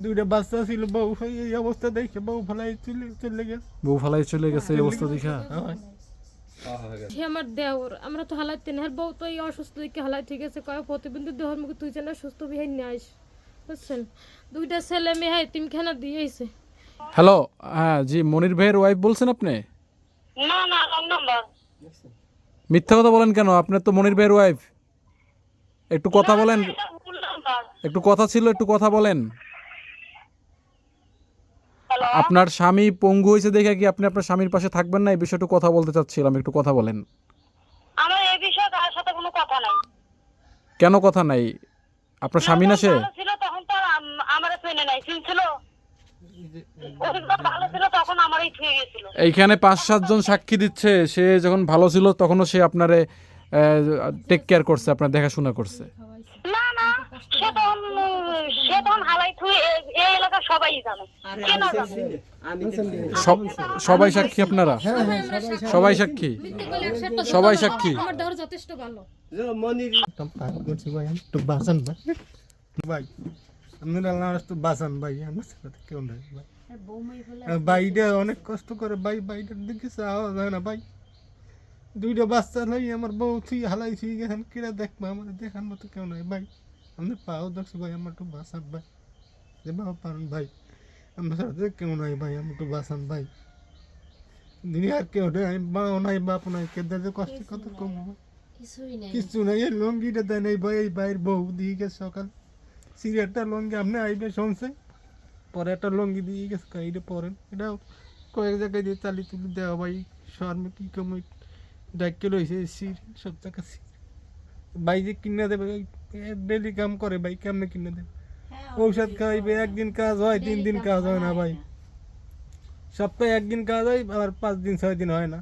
দুইটা বাচ্চা ছিল, বউ এই অবস্থা দেখে বউ ফেলাই চলে গেছে। বউ ফালাই চলে গেছে এই অবস্থা দেখা। সে আমার দেওর, আমরা তো হালাইতে না, বউ তো এই অসুস্থ দেখে হালাই ঠিক আছে, কয় প্রতিবন্ধী দেহর মুখে তুই যেন সুস্থ বিহাই নিয়ে আইস, বুঝছেন? দুইটা ছেলে মেয়ে তিনখানা দিয়েছে। হ্যালো, হ্যাঁ জি, মনির ভাইয়ের ওয়াইফ বলছেন আপনি? না না, রং নাম্বার। মিথ্যা কথা বলেন কেন? আপনার তো মনির ভাইয়ের ওয়াইফ। একটু কথা বলেন, এটা ভুল নাম্বার। একটু কথা ছিল, একটু কথা বলেন। হ্যালো, আপনার স্বামী পঙ্গু হয়েছে দেখে কি আপনি আপনার স্বামীর পাশে থাকবেন না? এই বিষয়টা কথা বলতে চাচ্ছিলাম, একটু কথা বলেন। আমার এই বিষয়ে কার সাথে কোনো কথা নাই। কেন কথা নাই? আপনার স্বামী না সে? ভালো ছিল তখন তো আমারে চেনে নাই, চিনছিল। ওদিন ভালো ছিল তখন আমারই ছুঁয়ে গেছিল। এইখানে 5-7 জন সাক্ষী দিচ্ছে, সে যখন ভালো ছিল তখনও সে আপনারে টেক কেয়ার করছে, আপনার দেখাশোনা করছে। না না, সে তখন হালাই ছুঁয়ে এই এলাকার সবাই জানে। কেন জানে? সবাই সাক্ষী আপনারা? সবাই সাক্ষী, সবাই সাক্ষী। আমার দেওর যথেষ্ট ভালো। ভাই একটু বাঁচান ভাই, ভাই আপনার আল্লাহ একটু বাঁচান ভাই, আমার সাথে কেউ নাই ভাই। বাইটা অনেক কষ্ট করে ভাই, বাইটার দিকে চাওয়া যায় না ভাই। দুইটা বাচ্চা নাই, আমার বউ থুই হালাই থুই গেছেন, কিরা দেখবো আমার দেখার মতো কেউ নাই ভাই। আমাদের পাও দেখছি ভাই, আমার একটু বাঁচান ভাই, যে বাবা পারেন ভাই, আমার সাথে কেউ নাই ভাই, আমি একটু বাঁচান ভাই। দুনিয়ার কেউ নাই, মাও নাই বাপ নাই, কেদারে কষ্ট কত কম ভাই, কিছু নাই। এই লঙ্গিটা দেয় নাই ভাই, এই বাইর বউ দিয়ে গেছে সকাল, সিগারেটটা লঙ্গি আপনি আইবে শুনছে, পরে একটা লঙ্গি দিয়ে গেছে, এটা পরেন, এটাও কয়েক জায়গায় দিয়ে চালি তুলি দেওয়া ভাই, শর্মে কি কমে ডাক্কে রয়েছে সির সব জায়গা সির ভাই, যে কিনে দেবে ডেলি কাম করে ভাই, কেমনে কিনে দেবে? ঔষধ খাইবে, একদিন কাজ হয়, 3 দিন কাজ হয় না ভাই, সপ্তাহে একদিন কাজ হয়, আবার 5 দিন 6 দিন হয় না।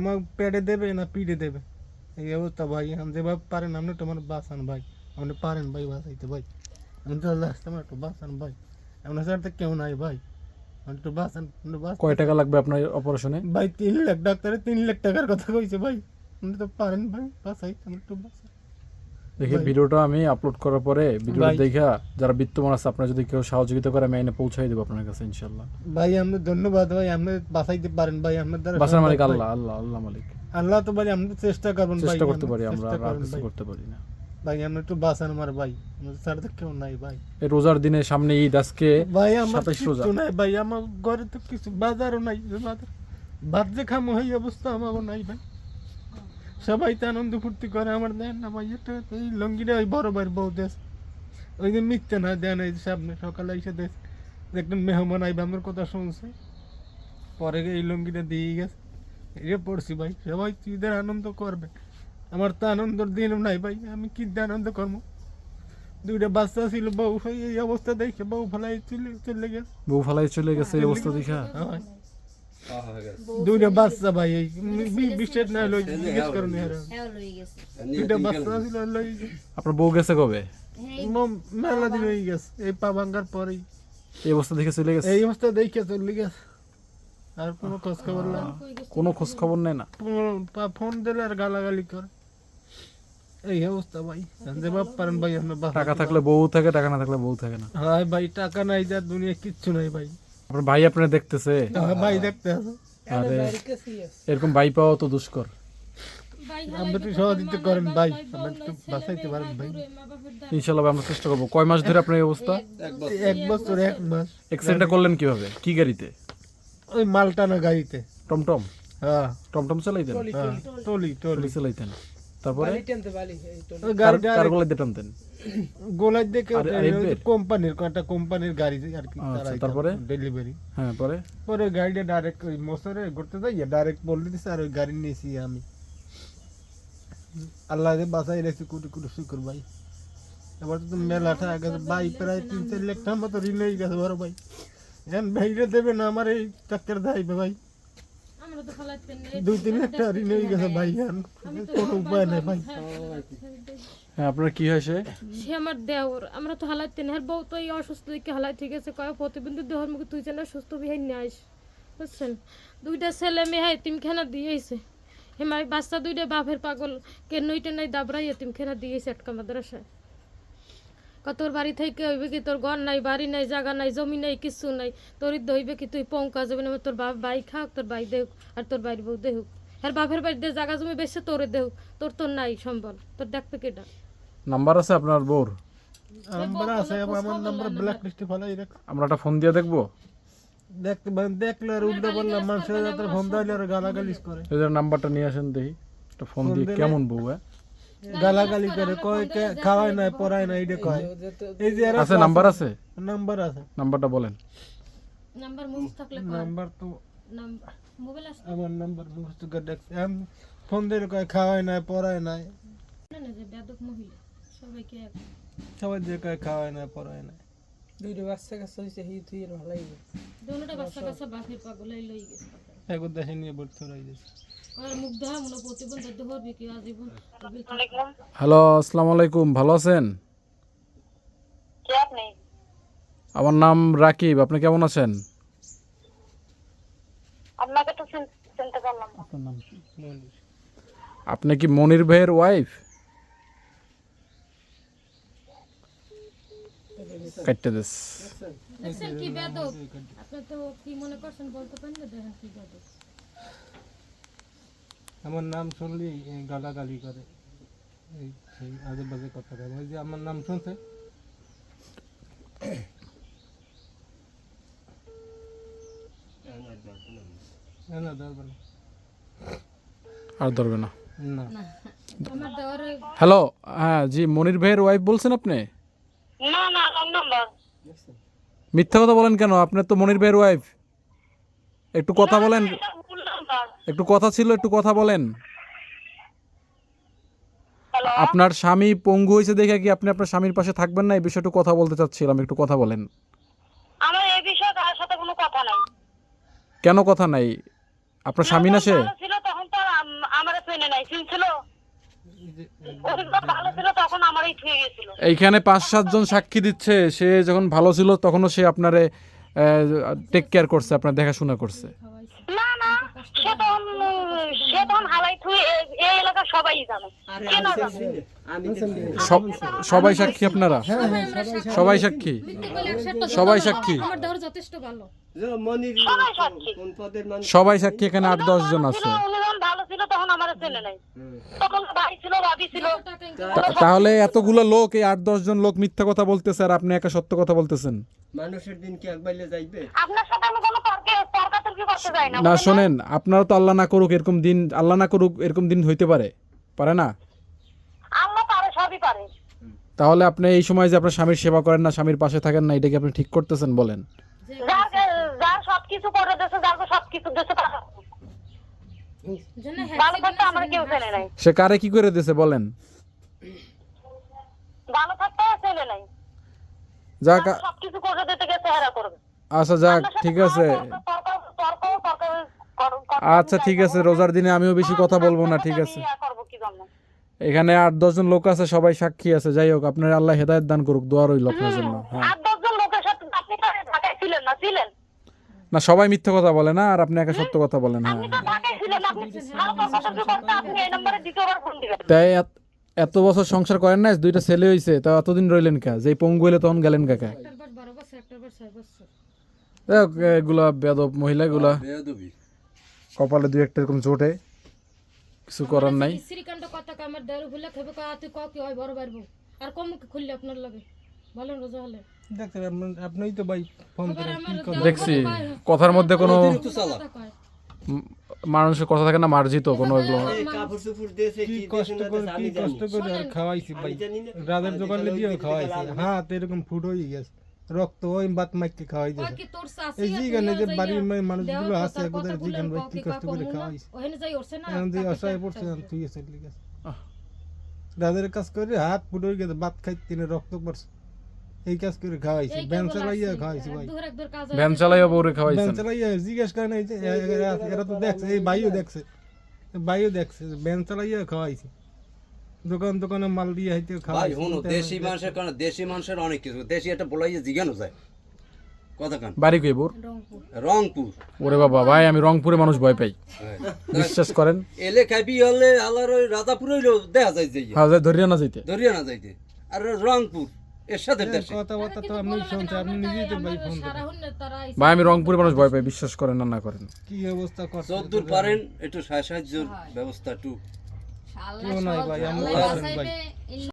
আমার পেটে দেবে না পিঠে দেবে, এই অবস্থা ভাই। আমি যেভাবে পারেন আপনি তোমার বাঁচান ভাই, আপনি পারেন ভাই বাঁচাইতে ভাই, আমি তো আমার একটু বাঁচান ভাই, আপনার সাথে কেউ নাই ভাই, আমি একটু বাঁচান। কয় টাকা লাগবে আপনার অপারেশনে? ভাই 3 লাখ, ডাক্তারে 3 লাখ টাকার কথা কইছে ভাই, আপনি তো পারেন ভাই বাঁচাই, আমি একটু বাঁচান। দেখি ভিডিওটা আমি আপলোড করার পরে ভিডিওটা ভাই। দেখা যারা বিত্তমান আছে, আপনারা যদি কেউ সহযোগিতা করে আমি এনে পৌঁছাই দেবো আপনার কাছে ইনশাল্লাহ। ভাই আপনি ধন্যবাদ ভাই, আপনি বাঁচাইতে পারেন ভাই, আপনার দ্বারা বাসার মালিক সম্ভব ভাই। আল্লাহ, আল্লাহ আল্লাহ মালিক। আল্লাহ তো ভাই, আমরা চেষ্টা করবেন ভাই, চেষ্টা করতে পারি আমরা আমরা, চেষ্টা আর করবেন কিছু ভাই। করতে পারি না। ভাই আপনি একটু বাঁচান আমার ভাই, আমাদের ছাড়া তো কেউ নাই ভাই। এই রোজার দিনে সামনে ঈদ, আজকে ভাই আমার 27 রোজা। কিছু নাই ভাই, আমার ঘরে তো কিছু বাজারও নাই, যে বাজার ভাত যে খামো এই অবস্থা আমারও নাই ভাই। সবাই তো আনন্দ ফুর্তি করে, আমার দেন না ভাই, এটা এই লঙ্গিটা ওই বড় ভাইয়ের বউ দেশ, ওই যে মিথ্যে না দেন, এই সামনে সকালে এসে দেশ দেখবেন মেহমান আইবে, আমার কথা শুনছে, পরে এই লঙ্গিটা দিয়ে গেছে, এটা পড়ছি ভাই। সবাই ঈদের আনন্দ করবে, আমার তো আনন্দের দিন নাই ভাই, আমি কি দিয়ে আনন্দ করবো? দুইটা বাচ্চা ছিল, বউ এই অবস্থা দেখে বউ ফেলাই চলে গেছে। বউ ফালাই চলে গেছে এই অবস্থা দেখা। হ্যাঁ। দুইটা বাচ্চা ভাই, এই বিশেষ না লই জিজ্ঞেস করুন, দুইটা বাচ্চা ছিল লই আপনার বউ গেছে কবে? মেলা দিন হয়ে গেছে, এই পা ভাঙ্গার পরেই এই অবস্থা দেখে চলে গেছে। এই অবস্থা দেখে চলে গেছে, আর কোনো খোঁজ খবর নাই, কোনো খোঁজ খবর নেই না। ফোন দিলে আর গালাগালি করে, এই অবস্থা ভাই। জানতে বাপ পারেন ভাই, আপনার টাকা থাকলে বউ থাকে, টাকা না থাকলে বউ থাকে না। হ্যাঁ ভাই, টাকা নাই যার দুনিয়া কিচ্ছু নাই ভাই। আপনার ভাই আপনার দেখতেছে, হ্যাঁ ভাই দেখতে আছে, আরে এরকম ভাই পাওয়া তো দুষ্কর। আপনি একটু সহযোগিতা করেন ভাই, আপনি একটু বাঁচাইতে পারেন ভাই। ইনশাল্লাহ ভাই, আমরা চেষ্টা করবো। কয় মাস ধরে আপনার এই অবস্থা? 1 বছর 1 মাস। এক্সিডেন্টটা করলেন কিভাবে, কি গাড়িতে? ওই মালটানা গাড়িতে। টমটম? হ্যাঁ টমটম চালাইতেন? হ্যাঁ, টলি টলি চালাইতেন, তারপরে ওই গাড়িটা কার গলায় টানতেন? গোলায় দেখে আর আরিফের? কোম্পানির একটা কোম্পানির গাড়ি আর কি, আচ্ছা, তারাই তারপরে? ডেলিভারি। হ্যাঁ, পরে পরে গাড়িটা ডাইরেক্ট ওই মোসরে ঘুরতে যাই, ডাইরেক্ট বলে দিছে, আর ওই গাড়ি নিয়েছি আমি। আল্লাহ যে বাঁচাই রেখেছি, কোটি কোটি শুকর ভাই। এবার তো মেলাটা আগে ভাই, প্রায় 3-4 লাখ টাকার মতো ঋণ হয়ে গেছে বড় ভাই। এখন ভাইরে দেবে না আমার এই চাকরি দেবে ভাই, 2-3 লাখ টাকা ঋণ হয়ে গেছে ভাই, এখন কোনো উপায় নেই ভাই। হ্যাঁ, আপনার কি হয়েছে? সে আমার দেওর, আমরা তো হালাইতে না, বউ তো এই অসুস্থ দেখে হালাই ঠিক আছে, কয় প্রতিবন্ধী দেহর মুখে তুই যেন সুস্থ বিহাই নিয়ে আইস, বুঝছেন? দুইটা ছেলে মেয়ে তিনখানা দিয়েছে, হেমাই বাচ্চা দুইটা বাপের পাগল, কে নইটা নাই দাবরাই তিনখানা দিয়েছে আটকা মাদ্রাসায়। তোর বাড়ি থেকে হইবে কি তোর ঘর নাই, বাড়ি নাই, জায়গা নাই, জমি নাই, কিছু নাই, তোর হইবে কি তুই পঙ্কা যাবে না, তোর বাই খাক, তোর বাই দেহ আর তোর বাড়ির বউ দেহুক, আর বাপের বাড়িতে জায়গা জমি বেশি তোরে দেহ, তোর নাই সম্বল, তোর দেখবে কেটা? নাম্বার আছে আপনার বউর? নাম্বার আছে, আমার নাম্বার ব্ল্যাক লিস্টে ফলাই রাখ। আমরা একটা ফোন দিয়ে দেখবো। দেখলে আর উল্টো বললাম মানুষের যাতে ফোন দিলে আর গালাগালিস করে, এদের নাম্বারটা নিয়ে আসেন দেখি, একটা ফোন দিয়ে। কেমন বউ? গালাগালি করে, কয় খাওয়ায় নাই পড়ায় নাই, এটা কয়। এই যে এরা আছে নাম্বার আছে? নাম্বার আছে, নাম্বারটা বলেন। নাম্বার মুখ থাকলে নাম্বার তো মোবাইল আছে আমার নাম্বার মুখস্থ করে দেখছি। আমি ফোন দিলে কয় খাওয়ায় নাই পড়ায় নাই, না, না যে বেদক মহিলা সবাইকে এক সবাই যে কয় খাওয়ায় নাই পড়ায় নাই। দুটোটা বাচ্চা কাছে বাপের পাগলাই লই গেছে, এখন দেশে নিয়ে ভর্তি হয়ে গেছে। আর মুখ দেখা মনে প্রতিবন্ধ ধরবে কি আজীবন। হ্যালো, আসসালামু আলাইকুম, ভালো আছেন? কে আপনি? আমার নাম রাকিব, আপনি কেমন আছেন? আপনাকে তো চিনতে পারলাম না। আপনার নাম কি? আপনি কি মনির ভাইয়ের ওয়াইফ? কাটতে দেস। দেখছেন কি বেদক? আপনি তো কি মনে করছেন বলতে পারেন না, দেখেন কি বেদক। আমার নাম শুনলি গালাগালি করে, এই সেই আজে বাজে কথা বলে। ওই যে আমার নাম শুনছে, না ধরবে না, আর ধরবে না। না আমার দেওয়ারে হ্যালো, হ্যাঁ জি, মনির ভাইয়ের ওয়াইফ বলছেন আপনি? না না, রং নাম্বার। মিথ্যা কথা বলেন কেন? আপনার তো মনির ভাইয়ের ওয়াইফ। একটু কথা বলেন, এটা ভুল নাম্বার। একটু কথা ছিল, একটু কথা বলেন। হ্যালো, আপনার স্বামী পঙ্গু হয়েছে দেখে কি আপনি আপনার স্বামীর পাশে থাকবেন না? এই বিষয়টা কথা বলতে চাচ্ছিলাম, একটু কথা বলেন। আমার এই বিষয়ে কার সাথে কোনো কথা নাই। কেন কথা নাই? আপনার স্বামী না সে? ভালো ছিল তখন তো আমার চেনে নাই, চিনছিল। এই যে ওর যখন ভালো ছিল তখন আমারই ছুঁয়ে গেছিল। এইখানে 5-7 জন সাক্ষী দিচ্ছে, সে যখন ভালো ছিল তখনও সে আপনারে টেক কেয়ার করছে, আপনার দেখাশোনা করছে। না না, সে তখন হালাই থুয়ে এই এলাকার সবাই জানে। কেন জানে? সবাই সাক্ষী আপনারা? সবাই সাক্ষী? সবাই সাক্ষী? আমার দেওয়ার যথেষ্ট ভালো। সবাই সাক্ষী। সবাই সাক্ষী, এখানে 8-10 জন আছে। উনি যখন ভালো ছিল তখন আমার চেনে নাই। তখন ভাই ছিল, ভাবি ছিল। তাহলে এতগুলো লোক, এই 8-10 জন লোক মিথ্যা কথা বলতেছে আর আপনি একা সত্য কথা বলতেছেন। মানুষের দিন কি একবাইলে যাইবে? আপনার সাথে আমি কোনো তর্কাতর্কি করতে চাই না। না শোনেন, আপনারা তো আল্লাহ না করুক এরকম দিন, আল্লাহ না করুক এরকম দিন হইতে পারে না? আল্লাহ পারে, সবই পারে। তাহলে আপনি এই সময় যে আপনার স্বামীর সেবা করেন না, স্বামীর পাশে থাকেন না, এটা কি আপনি ঠিক করতেছেন বলেন? যার সবকিছু করে দিয়েছে, যার সবকিছু দিয়েছে, তার ভালো থাকতে আমার কেউ চেনে নাই। সে কারে কি করে দিয়েছে বলেন? ভালো থাকতে চেনে নাই, যাক, সবকিছু করে দিতে গেছে হেরা করবে। আচ্ছা যাক, ঠিক আছে। আচ্ছা ঠিক আছে, রোজার দিনে আমিও বেশি কথা বলবো না, ঠিক আছে। এখানে 8-10 জন লোক আছে, সবাই সাক্ষী আছে। যাই হোক, আপনার আল্লাহ হেদায়েত দান করুক, দোয়া রইল আপনার জন্য। হ্যাঁ, 8-10 জন লোকের সাথে আপনি তো ঢাকায় ছিলেন না? ছিলেন না, সবাই মিথ্যা কথা বলে না, আর আপনি একা সত্য কথা বলেন। হ্যাঁ, আপনি তো ঢাকায় ছিলেন, আপনি ভালো তর্কাতর্কি করতে আপনি এই নম্বরে দ্বিতীয়বার ফোন দিবেন। তাই এত বছর সংসার করেন না, 2টা ছেলে হইছে, তা এতদিন রইলেন কা? যে পঙ্গু হইলে তখন গেলেন কাকা? একটার বার 12 বছর, একটার বার 6 বছর। দেখ, এগুলা বেয়াদব মহিলাগুলা, বেয়াদবি। কপালে 2-1 এরকম জোটে, কিছু করার নাই। শ্রীকান্ত কথা আমার দেওয়ার ভুলে খেবে তুই কি হয় বড় বাড়বো আর কম মুখে খুললে আপনার লাগে বলেন রোজা হলে। দেখছেন আপনিই তো ভাই ফোন আবার করেন, আমার কি করেন? দেখছি কথার মধ্যে কোনো অতিরিক্ত চালাক। কথা কয়। মানুষের কথা থাকে না, মার্জিত কোনো এগুলো। এই কাপড় চোপড় দিয়েছে, কি কি কষ্ট দিয়েছে না করে, দিয়েছে কি আমি জানি। কষ্ট করে আর খাওয়াইছি ভাই, আমি জানি না। রাতের দোকানে যেটা দিয়ে ওই খাওয়াইছি। লাল হবে। হাত এরকম ফুট হয়ে গেছে, রক্ত ওই বাত মাইকে খাওয়াই কয় দিয়েছে। কি তোর শাশি এই আর যেখানে তুইও যে যাইয়া বাড়ির মানুষগুলো দেওয়ার আছে, কথার এগুলো কথা জিগান ভাই বললেন, কি কও কষ্ট করে কমু না, খাওয়াইছি। ওখানে যাই উঠছে না এখন তুই তাকে অসহায় একটা পড়ছে, একটা তুই এসে লিখে রাতের কাজ করে হাত ফুট হয়ে গেছে, ভাত খাইতে না, রক্ত পড়ছে। এই কাজ করে খাওয়াইছি, এই ভ্যান কেবল চালাইয়া আসছে, খাওয়াইছি ভাই। একদম কাজ ভ্যান চালাইয়া বউরে ভ্যান খাওয়াইছেন? চালাইয়া জিজ্ঞেস করে নাই যে এরা তো দেখছে, এই ভাইও দেখছে, ভাইও দেখছে ভ্যান চালাইয়া খাওয়াইছি। দোকানে মাল দিয়ে হাইতে ভাই খাওয়াইছি। হুনো, দেশি মানুষের কারণে দেশি মানুষের অনেক কিছু, দেশি একটা বলাইয়ে জিজ্ঞানো যায় কথা কান। বাড়ি কই বোর? রংপুর। রংপুর। ওরে বাবা ভাই, আমি রংপুরে মানুষ ভয় পাই, হ্যাঁ। বিশ্বাস করেন। এলে খাইবি হলে আল্লাহর ওই রাজাপুর হইলো দেখা যায় যে হ্যাঁ, ধরিয়া না যাইতে। ধরিয়া না যাইতে। আর রংপুর এরশাদের দেশে কথাবার্তা তো আপনি শুনছেন, আপনি নিজেই তো ভাই ফোন সারা হন তারা ভাই আমি রংপুরের মানুষ ভয় পাই, বিশ্বাস করেন না করেন। কি অবস্থা করছে যতদূর পারেন একটু সাহায্যের ব্যবস্থা একটু কেউ নাই ভাই, আমরা আল্লাহ আছেন ভাই। বাঁচাইবে